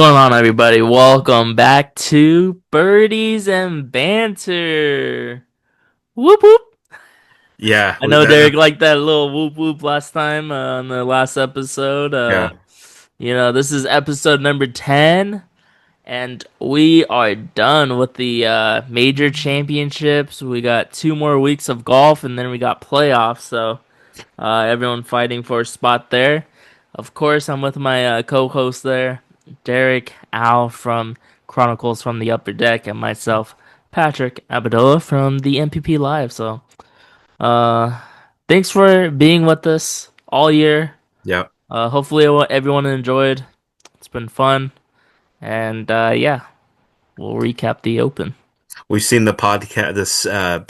going on, everybody? Welcome back to Birdies and Banter. Whoop whoop. Yeah, I know Derek liked that little whoop whoop last time on the last episode. yeah. This is episode number 10, and we are done with the major championships. We got 2 more weeks of golf, and then we got playoffs. So, everyone fighting for a spot there. Of course, I'm with my co-host there, Derek Al from Chronicles from the Upper Deck, and myself, Patrick Abadola from the MPP Live. So, uh, thanks for being with us all year. Yeah. Hopefully, everyone enjoyed. It's been fun, and yeah, we'll recap the Open. We've seen the podcast, this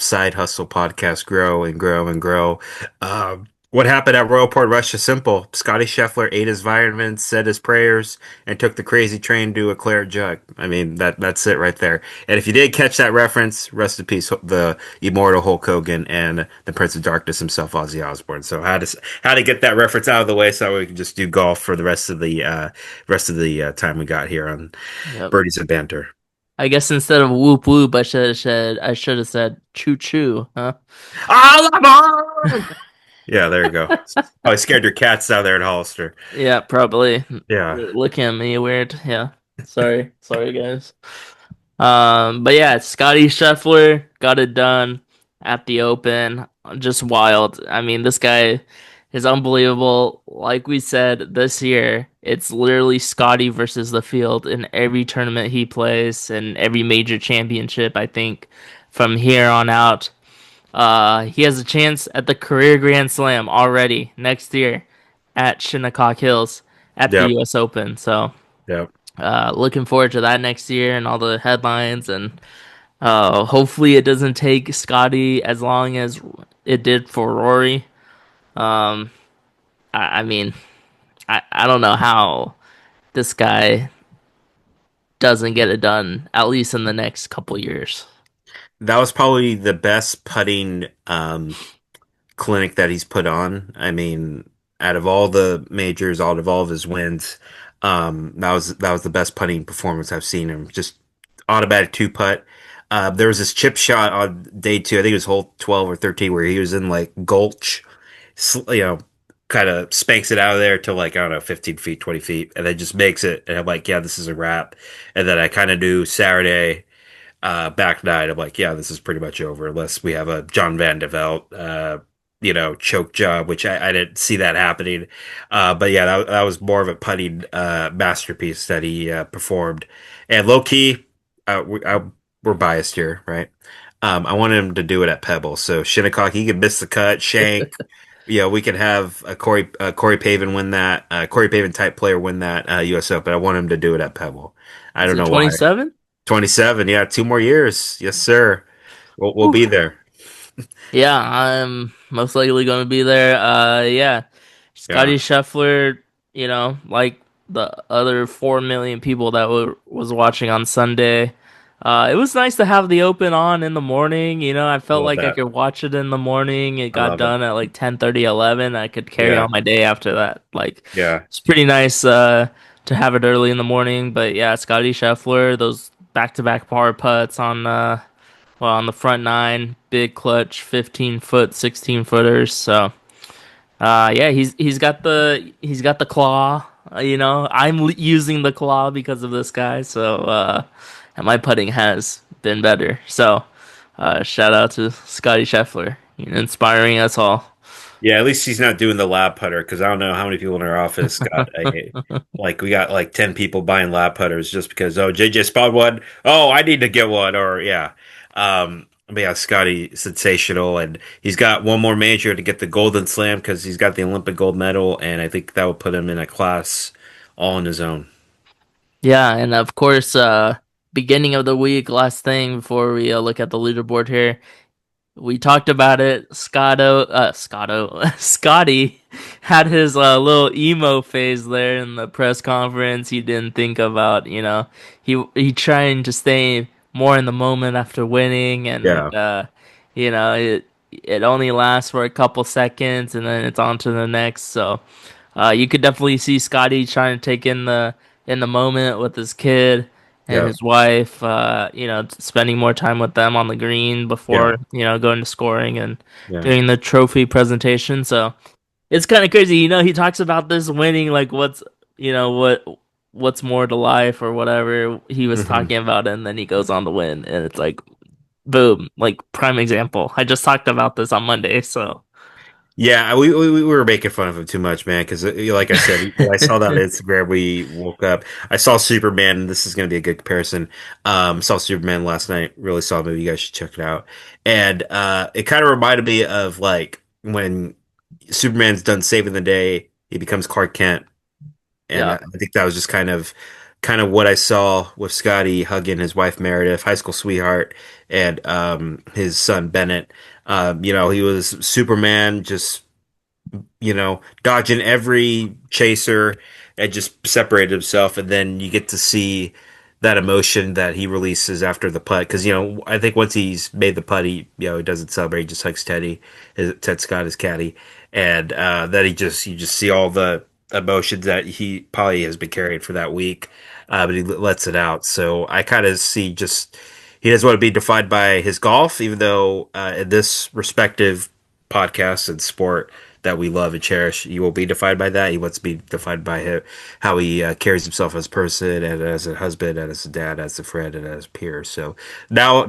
side hustle podcast grow and grow and grow. What happened at Royal Port Russia? Simple. Scotty Scheffler ate his vitamins, said his prayers, and took the crazy train to a claret jug. I mean, that's it right there. And if you did catch that reference, rest in peace, the immortal Hulk Hogan and the Prince of Darkness himself, Ozzy Osbourne. So how to get that reference out of the way so we can just do golf for the rest of the time we got here on Yep. Birdies and Banter. I guess instead of whoop whoop, I should have said choo choo, huh? Alabama! Yeah, there you go. Oh, I scared your cats down there in Hollister. Yeah, probably. Yeah. Look at me weird. Yeah. Sorry guys. But yeah, Scotty Scheffler got it done at the Open. Just wild. I mean, this guy is unbelievable. Like we said this year, it's literally Scotty versus the field in every tournament he plays and every major championship, I think, from here on out. He has a chance at the career Grand Slam already next year at Shinnecock Hills at the Yep. US Open. So, Yep. looking forward to that next year and all the headlines, and hopefully it doesn't take Scotty as long as it did for Rory. Um, I mean, I don't know how this guy doesn't get it done at least in the next couple years. That was probably the best putting clinic that he's put on. I mean, out of all the majors, out of all of his wins, that was the best putting performance I've seen him. Just automatic two putt. There was this chip shot on day two. I think it was hole 12 or 13 where he was in like gulch, kind of spanks it out of there to like, I don't know, 15 feet, 20 feet, and then just makes it. And I'm like, yeah, this is a wrap. And then I kind of do Saturday back nine. I'm like, yeah, this is pretty much over unless we have a John Van de Velde, choke job, which I didn't see that happening. But yeah, that was more of a putting masterpiece that he performed. And low key, we're biased here, right? I wanted him to do it at Pebble. So Shinnecock, he could miss the cut, shank. Yeah, we could have a Corey Pavin win that, Corey Pavin type player win that U.S. Open. I want him to do it at Pebble. I Is don't it know why. 27? 27, yeah, 2 more years. Yes, sir. We'll be there. Yeah, I'm most likely going to be there. Yeah, Yeah. Scotty Scheffler, like the other 4 million people that was watching on Sunday. It was nice to have the Open on in the morning. I felt Love like I that. could watch it in the morning. It I got love it. done at like 10:30, 11. I could carry Yeah. on my day after that. Like, Yeah. it's pretty nice to have it early in the morning. But yeah, Scotty Scheffler, those back-to-back par putts on the front nine, big clutch, 15 foot, 16 footers. So, yeah, he's got the claw. I'm using the claw because of this guy. So, and my putting has been better. So, shout out to Scotty Scheffler, inspiring us all. Yeah, at least he's not doing the lab putter because I don't know how many people in our office got like we got like 10 people buying lab putters just because JJ spotted one. Oh, I need to get one or yeah. But yeah, Scotty sensational and he's got one more major to get the Golden Slam because he's got the Olympic gold medal and I think that would put him in a class all on his own. Yeah, and of course, beginning of the week, last thing before we look at the leaderboard here. We talked about it. Scotty had his little emo phase there in the press conference. He didn't think about, he trying to stay more in the moment after winning, and Yeah. it only lasts for a couple seconds, and then it's on to the next. So, you could definitely see Scotty trying to take in the in the moment with his kid and Yeah. his wife, spending more time with them on the green Yeah. before, going to scoring and Yeah. doing the trophy presentation. So it's kind of crazy. He talks about this winning, like you know, what what's more to life or whatever he was hmm talking about, and then he goes on to win, and it's like boom, like prime example. I just talked about this on Monday, so Yeah, we were making fun of him too much, man. Because like I said, when I saw that on Instagram, we woke up. I saw Superman. And this is going to be a good comparison. Saw Superman last night. Really saw the movie. You guys should check it out. And it kind of reminded me of like when Superman's done saving the day, he becomes Clark Kent, and yeah. I think that was just kind of what I saw with Scotty hugging his wife Meredith, high school sweetheart, and his son Bennett. He was Superman, just dodging every chaser and just separated himself. And then you get to see that emotion that he releases after the putt. Because, I think once he's made the putt, he doesn't celebrate. He just hugs Ted Scott, his caddy. And then you just see all the emotions that he probably has been carrying for that week. But he lets it out. So I kind of see just, he doesn't want to be defined by his golf, even though in this respective podcast and sport, that we love and cherish. He will be defined by that. He wants to be defined by how he carries himself as a person and as a husband and as a dad, as a friend and as a peer. So now,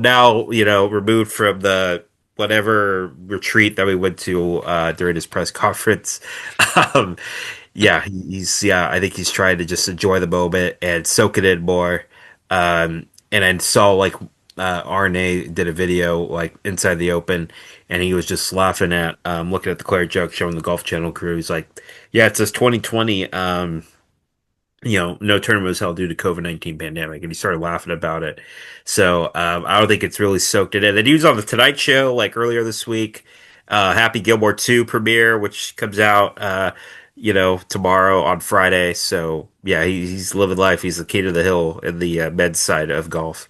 removed from the whatever retreat that we went to during his press conference, um, yeah, I think he's trying to just enjoy the moment and soak it in more. And I saw like RNA did a video like inside the Open, and he was just laughing at looking at the Claire joke showing the Golf Channel crew. He's like, "Yeah, it says 2020. No tournament was held due to COVID-19 pandemic," and he started laughing about it. So I don't think it's really soaked it in. And he was on the Tonight Show like earlier this week. Happy Gilmore 2 premiere, which comes out tomorrow on Friday. So yeah, he's living life. He's the king of the hill in the men's side of golf.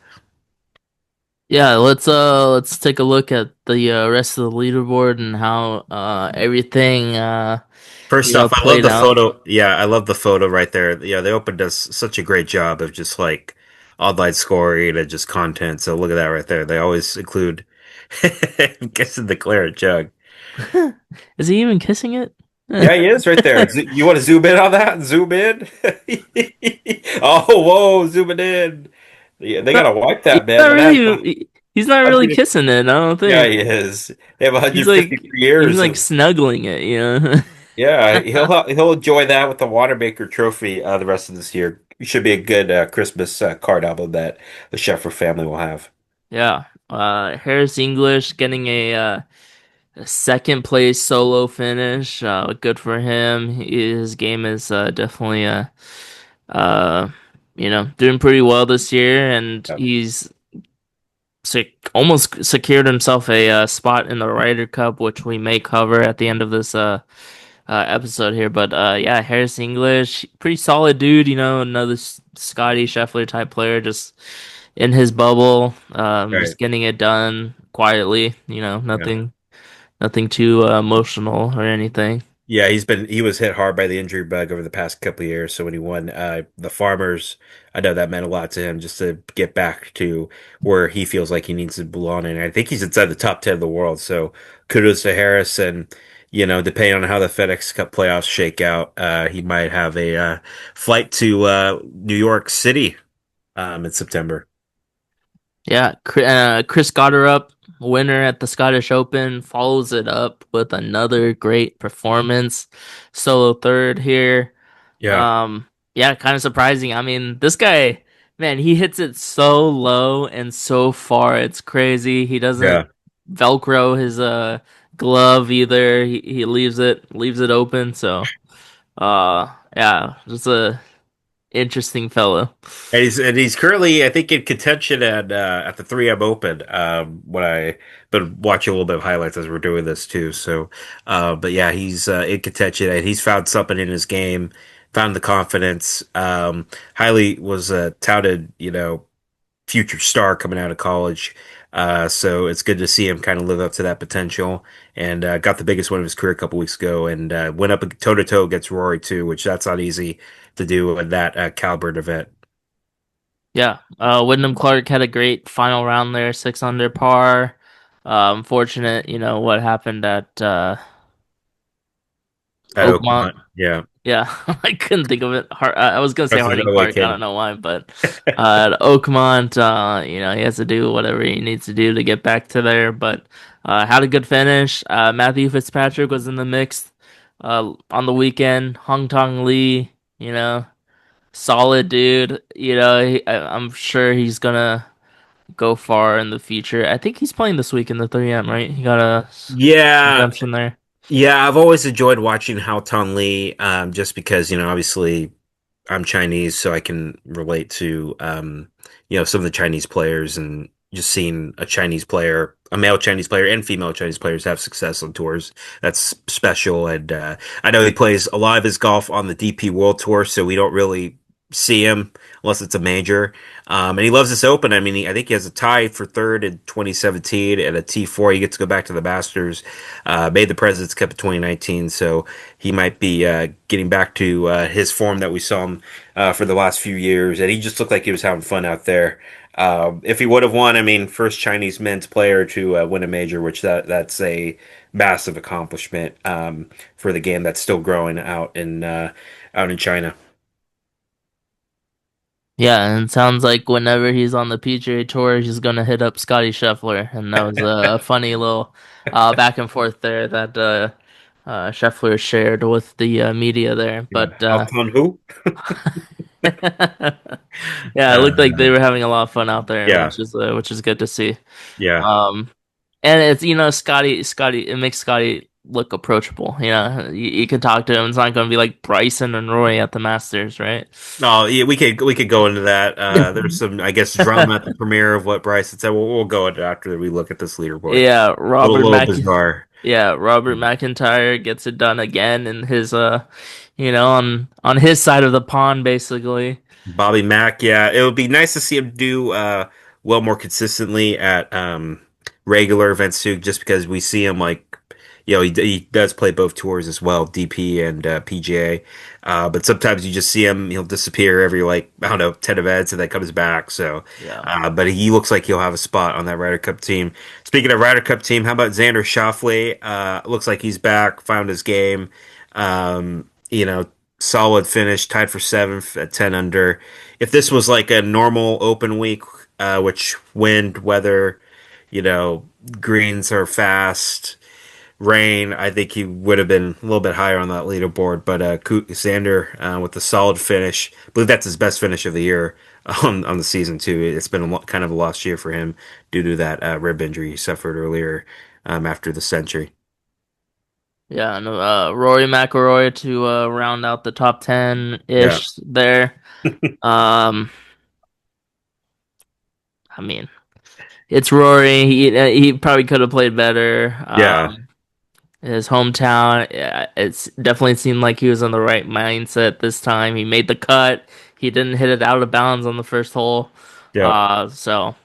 Yeah, let's take a look at the rest of the leaderboard and how everything First off, I love played the out. photo. Yeah, I love the photo right there. Yeah, the Open does such a great job of just like online scoring and just content. So look at that right there. They always include kissing the claret jug. Is he even kissing it? Yeah, he is right there. You want to zoom in on that? Zoom in. Oh, whoa, zooming in. Yeah, they Not, gotta wipe he's that, man. not That has really he's not really 100. kissing it, I don't Yeah, think. he is. They have He's like 153 he's years like of. snuggling it. Yeah, he'll enjoy that with the Watermaker Trophy the rest of this year. It should be a good Christmas card album that the Sheffer family will have. Yeah. Harris English getting a second place solo finish. Good for him. His game is definitely uh doing pretty well this year, and Yeah. he's almost secured himself a spot in the Ryder Cup, which we may cover at the end of this episode here. But yeah, Harris English, pretty solid dude. Another Scotty Scheffler type player, just in his bubble, Right. just getting it done quietly. Yeah. Nothing too emotional or anything. Yeah, he was hit hard by the injury bug over the past couple of years. So when he won the Farmers, I know that meant a lot to him just to get back to where he feels like he needs to belong. And I think he's inside the top 10 of the world. So kudos to Harris. And depending on how the FedEx Cup playoffs shake out, he might have a flight to New York City in September. Yeah, Chris Gotterup, winner at the Scottish Open, follows it up with another great performance. Solo third here. Yeah, Yeah, kind of surprising. I mean, this guy, man, he hits it so low and so far. It's crazy. He doesn't yeah. Velcro his glove either. He leaves it open. So, yeah, just a interesting fellow. And he's currently, I think, in contention at the 3M Open. When I been watching a little bit of highlights as we're doing this too. So, but yeah, he's in contention and he's found something in his game, found the confidence. Highly was touted, future star coming out of college. So it's good to see him kind of live up to that potential. And got the biggest win of his career a couple weeks ago, and went up toe to toe against Rory too, which that's not easy to do at that caliber of event. Yeah, Wyndham Clark had a great final round there, 6 under par. Unfortunate, what happened at At Oakmont. Oakmont, yeah, Yeah, I couldn't think of it. I was gonna say that's Harding another way Park. I don't kid. know why, but at Oakmont, he has to do whatever he needs to do to get back to there. But had a good finish. Matthew Fitzpatrick was in the mix on the weekend. Hong Tong Lee, solid dude. I'm sure he's gonna go far in the future. I think he's playing this week in the 3M, right? He got a Yeah, redemption there. yeah, I've always enjoyed watching Hao Ton Lee, just because, obviously I'm Chinese, so I can relate to, some of the Chinese players and just seeing a Chinese player, a male Chinese player and female Chinese players have success on tours. That's special. And I know he plays a lot of his golf on the DP World Tour, so we don't really see him unless it's a major. And he loves this Open. I mean, I think he has a tie for third in 2017 and a T4. He gets to go back to the Masters. Made the President's Cup in 2019, so he might be getting back to his form that we saw him for the last few years. And he just looked like he was having fun out there. If he would have won, I mean, first Chinese men's player to win a major, which that's a massive accomplishment for the game that's still growing out in China. Yeah, and it sounds like whenever he's on the PGA Tour, he's gonna hit up Scotty Scheffler, and that was a funny little back and forth there that Scheffler shared with the media there. Yeah, But Alton who? yeah, it looked like Uh, they were having a lot of fun out there, yeah, which is good to see. yeah. Um, and it's Scotty, it makes Scotty look approachable. You can talk to him. It's not gonna be like Bryson and Roy at the Masters, right? No, yeah, we could go into that. There's some, I guess, drama at the premiere of what Bryson said. We'll go into after we look at this leaderboard. Yeah, Little bizarre. Robert McIntyre gets it done again in his on his side of the pond basically. Bobby Mack, yeah, it would be nice to see him do well more consistently at regular events too, just because we see him like, he does play both tours as well, DP and PGA. But sometimes you just see him, he'll disappear every like, I don't know, 10 events and then comes back. So, Yeah. but he looks like he'll have a spot on that Ryder Cup team. Speaking of Ryder Cup team, how about Xander Schauffele? Looks like he's back, found his game. Solid finish, tied for seventh at 10 under. If this was like a normal open week, which wind, weather, you know, greens are fast, rain, I think he would have been a little bit higher on that leaderboard. But Xander with a solid finish, I believe that's his best finish of the year on the season too. It's been kind of a lost year for him due to that rib injury he suffered earlier after the century. Yeah, and Rory McIlroy to round out the top 10 Yeah, ish there. Um, I mean, it's Rory. He probably could have played better. yeah, His hometown, yeah, it's definitely seemed like he was in the right mindset this time. He made the cut. He didn't hit it out of bounds on the first hole. yeah. So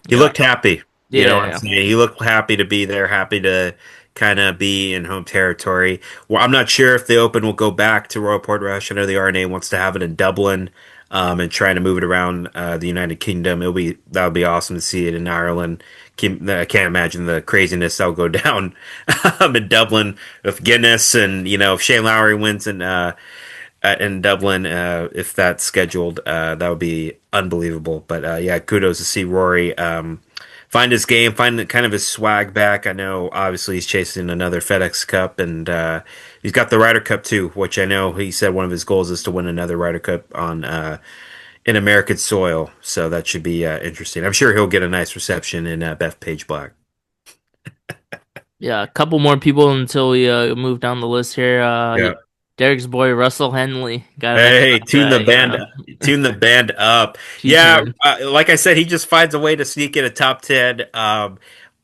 He you know, looked happy. You know what I'm yeah, saying? He looked happy to be there, happy to kind of be in home territory. Well, I'm not sure if the Open will go back to Royal Portrush. I know the RNA wants to have it in Dublin, and trying to move it around the United Kingdom. That would be awesome to see it in Ireland. I can't imagine the craziness that'll go down in Dublin with Guinness and if Shane Lowry wins in Dublin, if that's scheduled, that would be unbelievable. But yeah, kudos to see Rory find his game, find kind of his swag back. I know obviously he's chasing another FedEx Cup, and he's got the Ryder Cup too, which I know he said one of his goals is to win another Ryder Cup on in American soil. So that should be interesting. I'm sure he'll get a nice reception in Bethpage Black. yeah. A couple more people until we move down the list here. Yeah. Derek's boy Russell Henley got to mention Hey, that. tune the band up. Yeah, Cheeseman. like I said, he just finds a way to sneak in a top 10.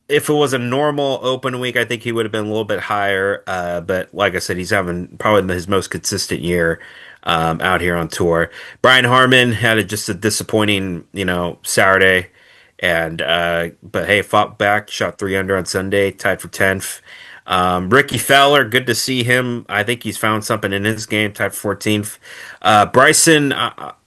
If it was a normal open week, I think he would have been a little bit higher. But like I said, he's having probably his most consistent year out here on tour. Brian Harmon had just a disappointing, Saturday. And but hey, fought back, shot 3 under on Sunday, tied for 10th. Ricky Fowler, good to see him. I think he's found something in his game, tied for 14th. Bryson,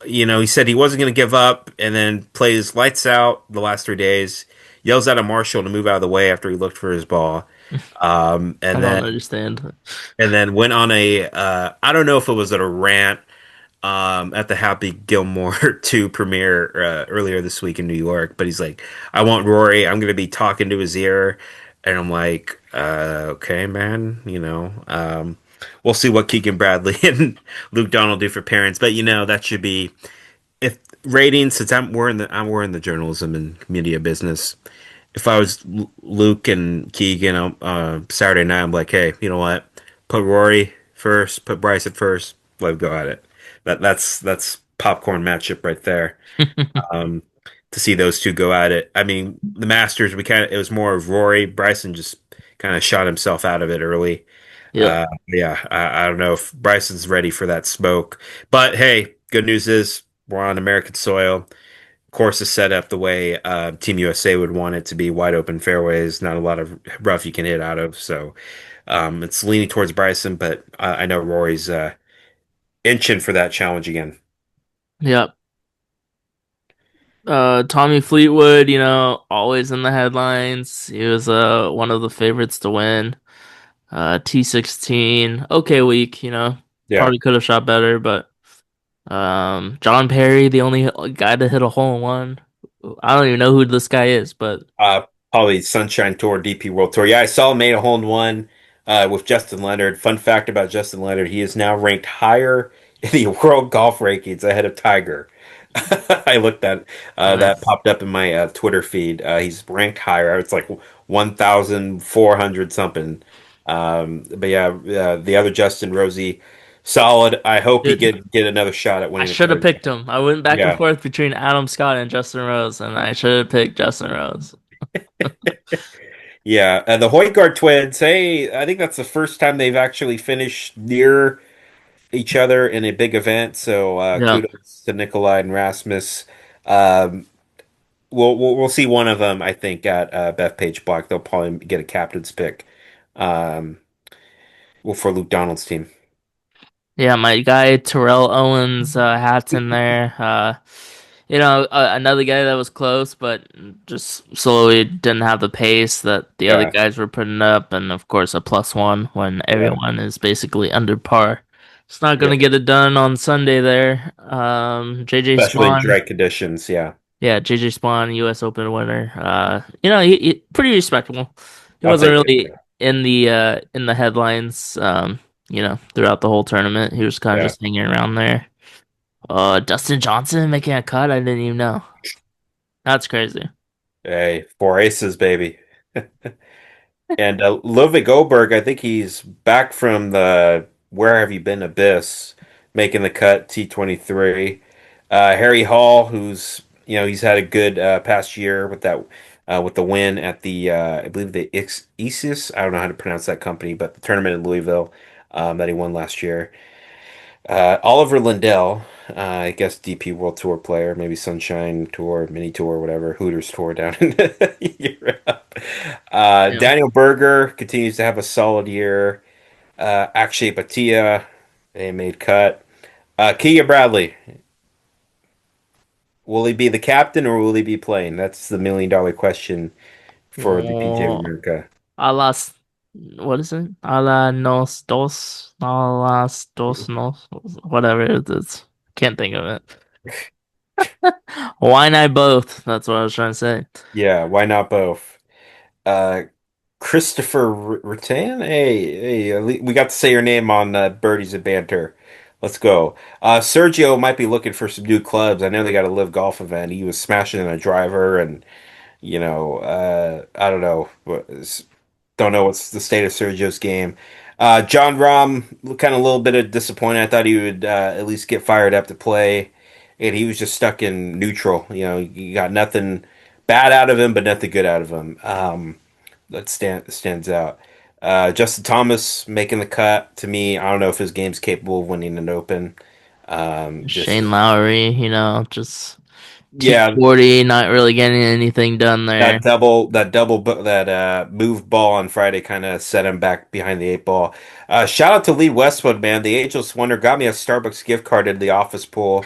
he said he wasn't going to give up, and then plays lights out the last 3 days. Yells at a marshal to move out of the way after he looked for his ball. Um, I and then don't understand. and then went on a I don't know if it was at a rant at the Happy Gilmore 2 premiere earlier this week in New York. But he's like, I want Rory. I'm going to be talking to his ear. And I'm like, okay, man, we'll see what Keegan Bradley and Luke Donald do for parents. But that should be if ratings, since we're in the journalism and media business. If I was Luke and Keegan Saturday night, I'm like, hey, you know what? Put Rory first, put Bryson first. Let go at it. That's popcorn matchup right there. Um, to see those two go at it. I mean, the Masters, it was more of Rory. Bryson just kind of shot himself out of it early. Yep. Yeah, I don't know if Bryson's ready for that smoke. But hey, good news is we're on American soil. Course is set up the way Team USA would want it to be, wide open fairways, not a lot of rough you can hit out of. So it's leaning towards Bryson, but I know Rory's inching for that challenge again. Yep. Tommy Fleetwood, always in the headlines. He was one of the favorites to win. T16, okay week, Yeah. probably could have shot better, but John Perry, the only guy to hit a hole in one. I don't even know who this guy is, but Uh, Probably Sunshine Tour, DP World Tour. Yeah, I saw him made a hole in one with Justin Leonard. Fun fact about Justin Leonard, he is now ranked higher in the world golf rankings ahead of Tiger. I looked at that nice. popped up in my Twitter feed. He's ranked higher. It's like 1,400 something. But yeah, the other Justin Rosie, solid. I hope he Dude, get another shot at I winning the should have third. picked him. I went back and Yeah. forth between Adam Scott and Justin Rose, and I should have picked Justin Rose. Yeah, the Hoygaard twins. Hey, I think that's the first time they've actually finished near each other in a big event. So Yeah. kudos to Nikolai and Rasmus. Um, we'll see one of them. I think at Bethpage Block, they'll probably get a captain's pick. Um, well, for Luke Donald's team. Yeah, my guy Terrell Owens hats in there. Another guy that was close, but just slowly didn't have the pace that the other Yeah, guys were putting up, and of course a +1 when yeah, everyone is basically under par. It's not yeah. gonna get it done on Sunday there. JJ Especially in Spawn, dry conditions. Yeah, yeah, JJ Spawn, U.S. Open winner. He pretty respectable. He I'll wasn't take it. really in the headlines. Throughout the whole tournament, he was kind of Yeah. just hanging around there. Dustin Johnson making a cut. I didn't even know. That's crazy. Hey, four aces, baby. And Ludwig Goldberg, I think he's back from the Where Have You Been Abyss, making the cut T23. Harry Hall, who's he's had a good past year with that with the win at the I believe the ISIS. I don't know how to pronounce that company, but the tournament in Louisville that he won last year. Oliver Lindell, I guess DP World Tour player, maybe Sunshine Tour, Mini Tour, whatever, Hooters Tour down in Europe. Yeah. Daniel Berger continues to have a solid year. Akshay Bhatia, they made cut. Keegan Bradley, will he be the captain or will he be playing? That's the $1 million question for the PGA of Oh, America. a las, what is it? A las dos nos, whatever it is. Can't think of it. Why not both? That's what I was trying to say. Yeah, why not both? Uh, Christopher Rattan? Hey, we got to say your name on Birdies and Banter. Let's go. Sergio might be looking for some new clubs. I know they got a live golf event. He was smashing in a driver, and I don't know. Don't know what's the state of Sergio's game. John Rahm, kind of a little bit of disappointed. I thought he would at least get fired up to play, and he was just stuck in neutral. You got nothing bad out of him, but nothing good out of him. That stands out. Justin Thomas making the cut. To me, I don't know if his game's capable of winning an Open. Shane Just Lowry, just. Yeah, T40, not really getting anything done there. that move ball on Friday kind of set him back behind the eight ball. Shout out to Lee Westwood, man. The Ageless Wonder got me a Starbucks gift card in the office pool.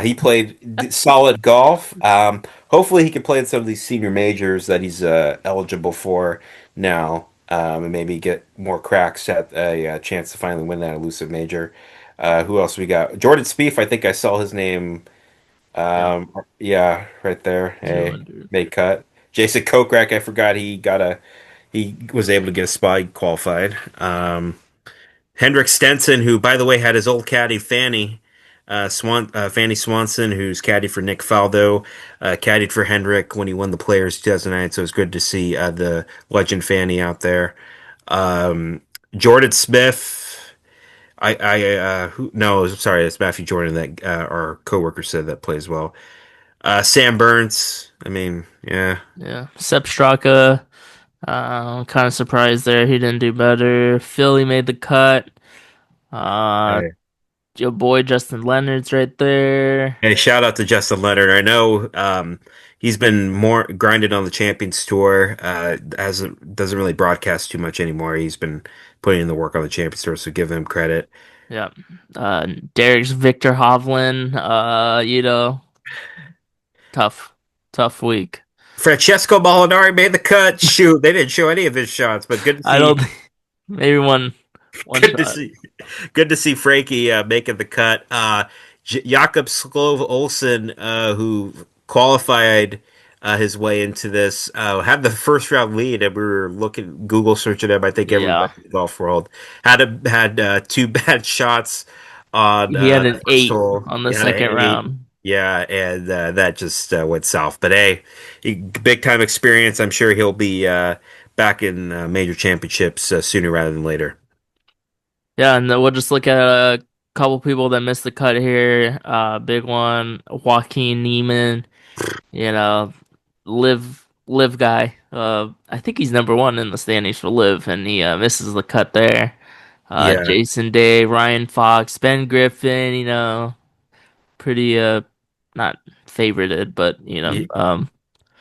He played solid golf. Hopefully, he can play in some of these senior majors that he's eligible for now, and maybe get more cracks at a chance to finally win that elusive major. Who else we got? Jordan Spieth. I think I saw his name. Yep, Yeah, right there. Hey, 200. made cut. Jason Kokrak, I forgot he was able to get a spot he qualified. Hendrik Stenson, who by the way had his old caddy Fanny Swanson, who's caddy for Nick Faldo, caddied for Hendrick when he won the Players 2009. So it's good to see the legend Fanny out there. Um, Jordan Smith. Who, no, sorry, it's Matthew Jordan that our coworker said that plays well. Sam Burns. I mean, yeah. Yeah, Sepp Straka. Kind of surprised there. He didn't do better. Philly made the cut. Uh, Hey. your boy Justin Leonard's right there. Hey, shout out to Justin Leonard. I know he's been more grinded on the Champions Tour. Hasn't doesn't really broadcast too much anymore. He's been putting in the work on the Champions Tour, so give him credit. Yeah. Derek's Victor Hovland. Tough, tough week. Francesco Molinari made the cut. Shoot, they didn't show any of his shots, but good to I see. don't think maybe one Good to shot. see. Good to see Frankie making the cut. Jakob Sklov Olsen, who qualified his way into this, had the first round lead, and we were looking Google searching him. I think everybody Yeah. in the golf world had two bad shots on He had the an first 8 hole. on the He had an second eight. round. Yeah, and that just went south. But hey, big time experience. I'm sure he'll be back in major championships sooner rather than later. Yeah, and then we'll just look at a couple people that missed the cut here. Big one, Joaquin Neiman, you know, live guy. I think he's number one in the standings for live, and he misses the cut there. Yeah. Jason Day, Ryan Fox, Ben Griffin, pretty not favorited, but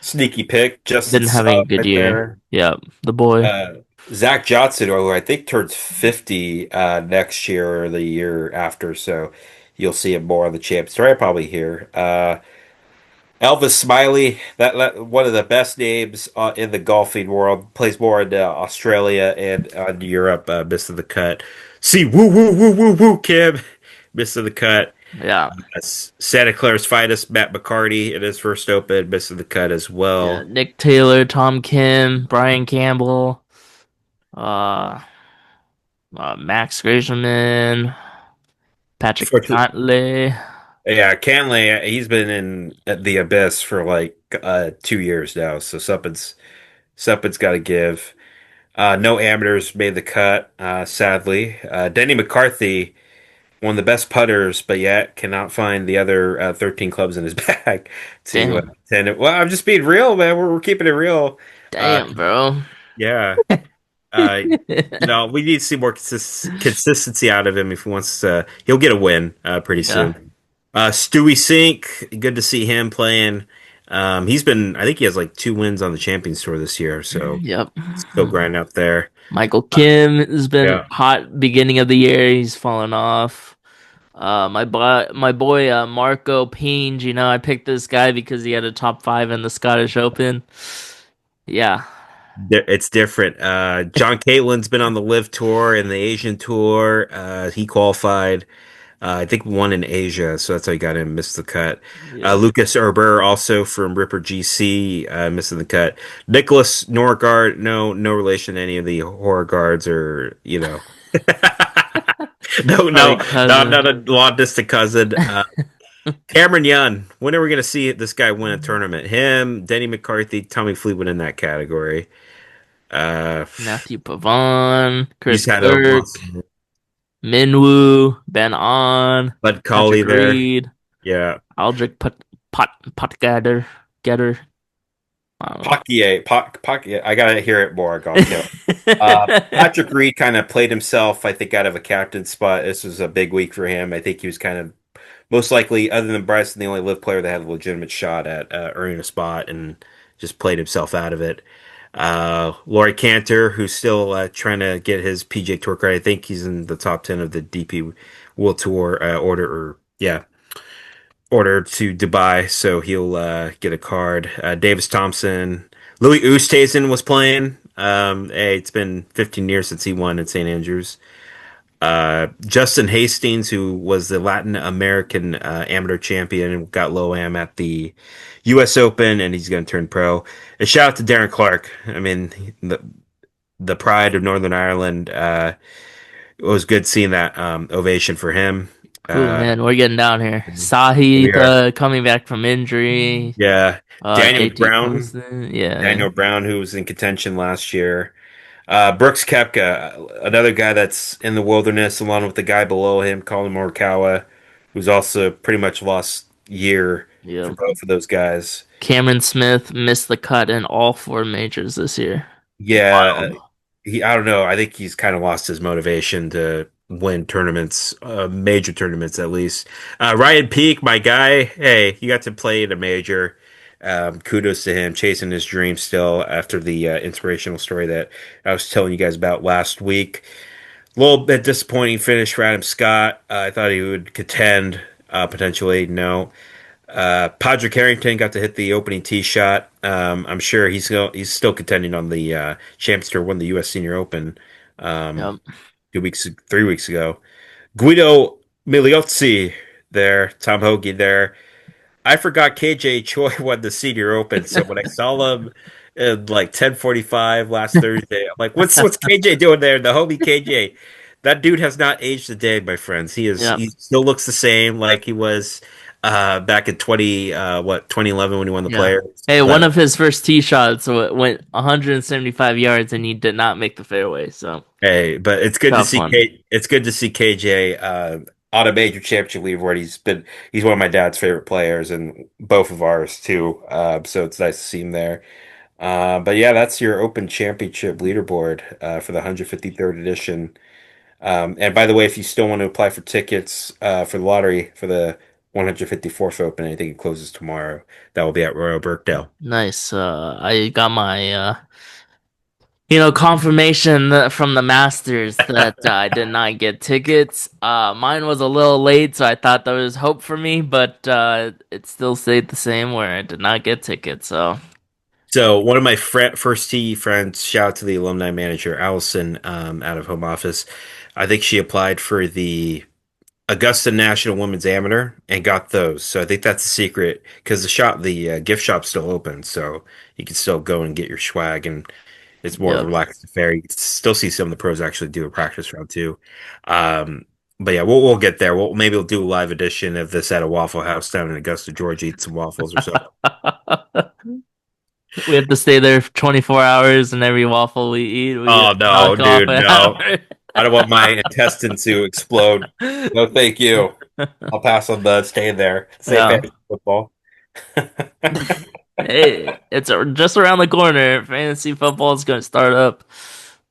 Sneaky pick, Justin been having a Suh good right year. there. Yeah, the boy. Uh, Zach Johnson, who I think turns 50 next year or the year after, so you'll see him more on the champs tour. Probably here. Elvis Smiley, that one of the best names in the golfing world, plays more in Australia and Europe. Missed of the cut. See, woo woo woo woo woo, Kim, missed of the cut. Yeah, Santa Clara's finest, Matt McCarty, in his first open, missed of the cut as yeah. well. Nick Taylor, Tom Kim, Brian Campbell, uh, Max Grisman, Patrick Unfortunately, Cantlay. yeah, Canley, he's been in the abyss for like 2 years now, so something's got to give. No amateurs made the cut, sadly. Denny McCarthy, one of the best putters, but yet cannot find the other 13 clubs in his bag to Damn, attend it. Well, I'm just being real, man. We're keeping it real. Uh, damn, bro. yeah. Uh, we need to see more consistency out of him if he wants to. He'll get a win pretty Yeah. soon. Stewie Sink, good to see him playing. I think he has like 2 wins on the Champions Tour this year, so Yep. still grinding out there. Michael Kim has been Yeah, hot beginning of the year. He's fallen off. My boy Marco Page, I picked this guy because he had a top five in the Scottish Open. Yeah, It's different. John Caitlin's been on the Live Tour and the Asian Tour. He qualified. I think won in Asia, so that's how he got in, missed the cut. yeah. Lucas Herber, also from Ripper GC, missing the cut. Nicholas Norgard, no relation to any of the horror guards or, no, Probably no, no, cousin. not a long distant cousin. Cameron Young, when are we going to see this guy win a tournament? Him, Denny McCarthy, Tommy Fleetwood in that category. Uh, Matthew Pavon, he's Chris had a Burke, Minwoo, Ben On, Bud Cauley Patrick there. Reed, Yeah. Aldrich Getter. I don't Pocky. I gotta hear it more, Golf Tale. know. Patrick Reed kind of played himself, I think, out of a captain spot. This was a big week for him. I think he was kind of most likely, other than Bryson, the only live player that had a legitimate shot at earning a spot and just played himself out of it. Laurie Cantor, who's still trying to get his PJ Tour credit. I think he's in the top 10 of the DP World Tour order to Dubai, so he'll get a card. Davis Thompson, Louis Oosthuizen was playing. Hey, it's been 15 years since he won at St. Andrews. Justin Hastings, who was the Latin American amateur champion and got low am at the U.S. Open, and he's going to turn pro. And shout out to Darren Clark. I mean, the pride of Northern Ireland. It was good seeing that ovation for him. Ooh, Uh, man, we're getting down here. we Sahith are, coming back from injury. yeah. Daniel JT Brown, Poston. Yeah. Daniel Brown, who was in contention last year. Brooks Koepka, another guy that's in the wilderness, along with the guy below him, Colin Morikawa, who's also pretty much lost year for Yep. both of those guys. Cameron Smith missed the cut in all four majors this year. Yeah, Wild. I don't know. I think he's kind of lost his motivation to win tournaments, major tournaments at least. Ryan Peake, my guy, hey, he got to play in a major. Kudos to him, chasing his dream still after the inspirational story that I was telling you guys about last week. A little bit disappointing finish for Adam Scott. I thought he would contend, potentially. No. Padraig Harrington got to hit the opening tee shot. I'm sure he's still contending on the Champions Tour. Won the U.S. Senior Open um, Yep. 3 weeks ago. Guido Migliozzi there. Tom Hoagie there. I forgot KJ Choi won the Senior Open, so when I saw him at like 10:45 last Thursday, I'm like, what's KJ doing there? The homie KJ. That dude has not aged a day, my friends. Yep. He still looks the same like he was back in 2011 when he won the Yeah. Players. Hey, one But of his first tee shots went 175 yards and he did not make the fairway. So hey, but it's good to tough see one. KJ on a major championship leaderboard. He's one of my dad's favorite players and both of ours too. So it's nice to see him there. But yeah, that's your Open Championship leaderboard for the 153rd edition. And by the way, if you still want to apply for tickets for the lottery for the 154th Open, I think it closes tomorrow. That will be at Royal Birkdale. Nice. I got my confirmation from the Masters that I did not get tickets. Mine was a little late, so I thought there was hope for me, but it still stayed the same where I did not get tickets. So, So one of my first tee friends, shout out to the alumni manager, Allison, out of home office. I think she applied for the Augusta National Women's Amateur and got those. So I think that's the secret because the gift shop's still open, so you can still go and get your swag, and it's more of a yep. relaxed affair. You can still see some of the pros actually do a practice round too. Um, but yeah, we'll get there. Maybe we'll do a live edition of this at a Waffle House down in Augusta, Georgia, eat some waffles or so. We have to stay there for 24 hours, and every waffle we eat, we get Oh to no, knock off dude, an no. hour. I don't want my intestines to explode. No, thank you. I'll pass on the staying there. Safe Yeah. fantasy football. Hey, it's just around the corner. Fantasy football is going to start up.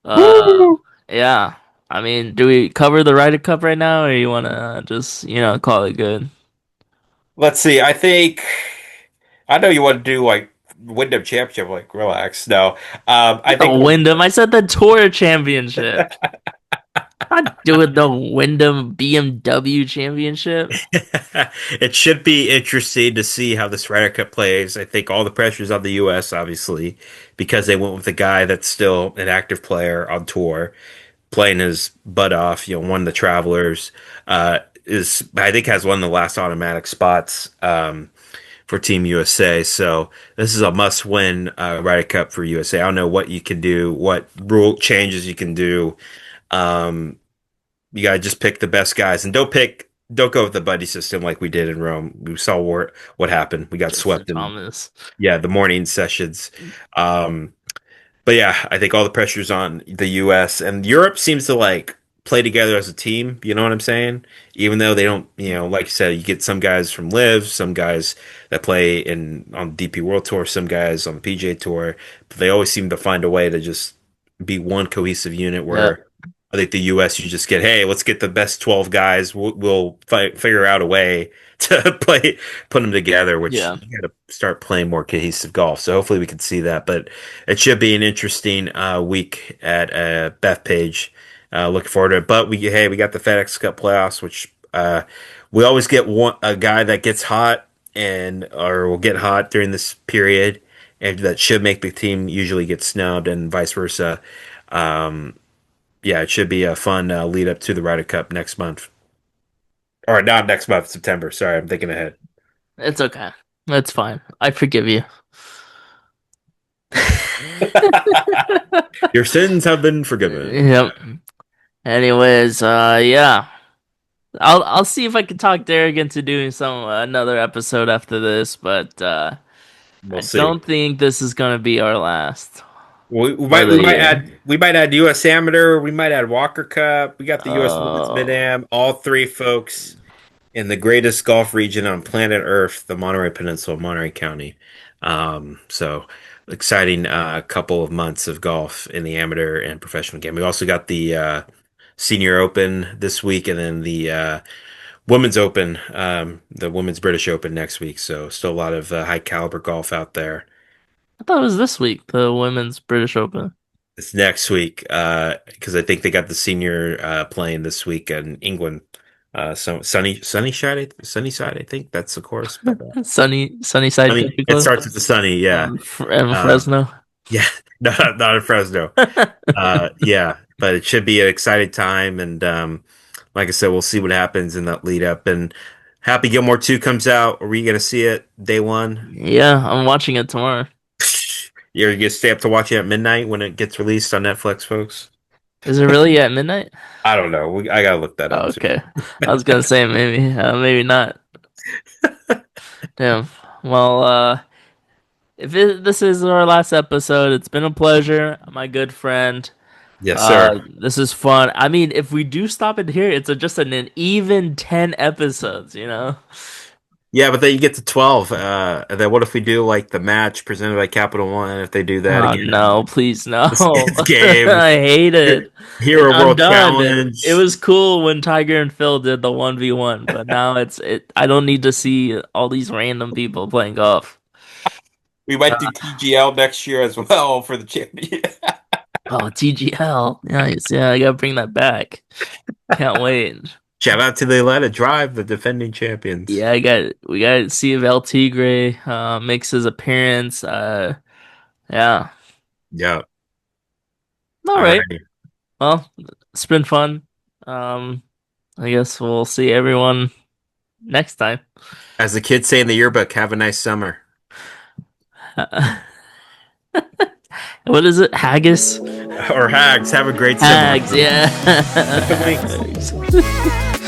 Uh, Woo! yeah. I mean, do we cover the Ryder Cup right now, or you want to just, call it good? Let's see. I know you want to do like Wyndham Championship, like relax. No, I think The we'll Wyndham. I said the Tour Championship. Not doing the Wyndham BMW Championship. it should be interesting to see how this Ryder Cup plays. I think all the pressure's on the U.S. obviously because they went with a guy that's still an active player on tour, playing his butt off. Won the Travelers. Is I think has one of the last automatic spots for Team USA. So this is a must-win Ryder Cup for USA. I don't know what you can do, what rule changes you can do. Um, you gotta just pick the best guys and don't go with the buddy system like we did in Rome. We saw what happened. We got Justin swept in Thomas. the morning sessions. Um, but yeah, I think all the pressure's on the US and Europe seems to like play together as a team, you know what I'm saying? Even though they don't, like you said, you get some guys from Live, some guys that play in on the DP World Tour, some guys on the PJ Tour, but they always seem to find a way to just be one cohesive unit Yep. where I think the U.S. you just get, hey, let's get the best 12 guys. We'll figure out a way to put them together, which Yeah, you got to start playing more cohesive golf. So hopefully we can see that. But it should be an interesting week at Bethpage. Looking forward to it. But we got the FedEx Cup playoffs, which we always get a guy that gets hot or will get hot during this period, and that should make the team usually get snubbed, and vice versa. Um, yeah, it should be a fun lead up to the Ryder Cup next month. Or not next month, September. Sorry, I'm thinking ahead. it's okay. It's fine. I forgive you. Your sins have been forgiven. Yep. Anyways, yeah. I'll see if I can talk Derek into doing some another episode after this, but We'll I see. don't think this is gonna be our last We for might the year. we might add U.S. Amateur. We might add Walker Cup. We got the U.S. Women's Mid Uh, Am. All three folks in the greatest golf region on planet Earth, the Monterey Peninsula, Monterey County. So exciting couple of months of golf in the amateur and professional game. We also got the Senior Open this week, and then the Women's Open, the Women's British Open next week. So still a lot of high caliber golf out there. I thought it was this week, the women's British Open. It's next week because I think they got the senior playing this week in England. So Sunnyside, I think that's the course. But Sunnyside Sunny, Country it Club, starts with the sunny, yeah. Um, Fresno. yeah, not in Fresno. Yeah, but it should be an exciting time, and like I said, we'll see what happens in that lead up. And Happy Gilmore 2 comes out. Are we gonna see it day one? Yeah, I'm watching it tomorrow. You're gonna stay up to watch it at midnight when it gets released on Netflix, folks? Is it really at midnight? I don't know. I gotta look that Oh, up too. okay. I was gonna say maybe, maybe not. Damn. Well, this is our last episode, it's been a pleasure, my good friend. Yes, sir. This is fun. I mean, if we do stop it here, it's just an even 10 episodes, you know? Yeah, but then you get to 12. And then what if we do like the match presented by Capital One? If they do that Oh again, no, please no. the skins game, I hate it. Hero I'm World done. It Challenge. was cool when Tiger and Phil did the 1v1, but now I don't need to see all these random people playing golf. We might do TGL next year as well for the champion. Oh, TGL. Nice. Yeah, I gotta bring that back. Can't wait. Shout out to the Atlanta Drive, the defending champions. Yeah, we got to see if El Tigre makes his appearance. Yeah. Yeah. All All right. right. Well, it's been fun. Um, I guess we'll see everyone next time. As the kids say in the yearbook, have a nice summer. What is it? Haggis? Or Hags, have a great summer. Hags, yeah. Hit the links. Hags.